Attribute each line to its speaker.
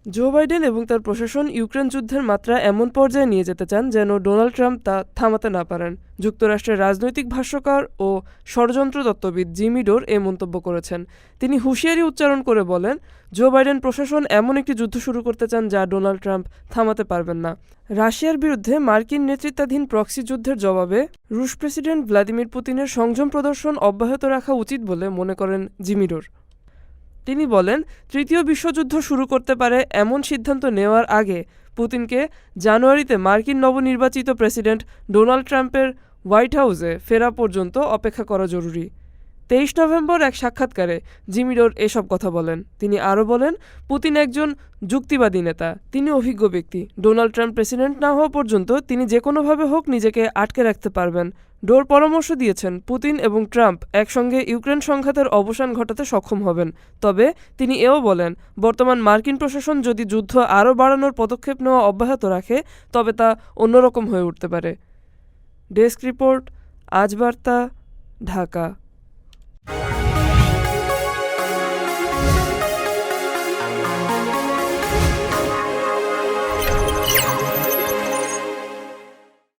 Speaker 1: Joe Biden এবং তার প্রশাসন ইউক্রেন যুদ্ধের মাত্রা এমন পর্যায়ে নিয়ে যেতে চান যেন ডোনাল্ড ট্রাম্প তা থামাতে না পারেন। যুক্তরাষ্ট্রের রাজনৈতিক ভাষ্যকার ও ষড়যন্ত্রতত্ত্ববিদ জিমি ডোর এ মন্তব্য করেছেন। তিনি হুঁশিয়ারি উচ্চারণ করে বলেন, জো বাইডেন প্রশাসন এমন একটি যুদ্ধ শুরু করতে চান যা ডোনাল্ড ট্রাম্প থামাতে পারবেন না। রাশিয়ার বিরুদ্ধে মার্কিন নেতৃত্বাধীন প্রক্সি যুদ্ধের জবাবে রুশ প্রেসিডেন্ট ভ্লাদিমির পুতিনের সংযম প্রদর্শন অব্যাহত রাখা উচিত বলে মনে করেন জিমি ডোর। তিনি বলেন, তৃতীয় বিশ্বযুদ্ধ শুরু করতে পারে এমন সিদ্ধান্ত নেওয়ার আগে পুতিনকে জানুয়ারিতে মার্কিন নবনির্বাচিত প্রেসিডেন্ট ডোনাল্ড ট্রাম্পের হোয়াইট হাউসে ফেরা পর্যন্ত অপেক্ষা করা জরুরি। 23 নভেম্বর এক সাক্ষাৎকারে জিমি ডোর এসব কথা বলেন। তিনি আরও বলেন, পুতিন একজন যুক্তিবাদী নেতা, তিনি অভিজ্ঞ ব্যক্তি। ডোনাল্ড ট্রাম্প প্রেসিডেন্ট না হওয়া পর্যন্ত তিনি যে কোনোভাবে হোক নিজেকে আটকে রাখতে পারবেন। ডোর পরামর্শ দিয়েছেন, পুতিন এবং ট্রাম্প একসঙ্গে ইউক্রেন সংঘাতের অবসান ঘটাতে সক্ষম হবেন। তবে তিনি এও বলেন, বর্তমান মার্কিন প্রশাসন যদি যুদ্ধ আরও বাড়ানোর পদক্ষেপ নেওয়া অব্যাহত রাখে তবে তা অন্যরকম হয়ে উঠতে পারে। ডেস্ক রিপোর্ট, আজ বার্তা, ঢাকা।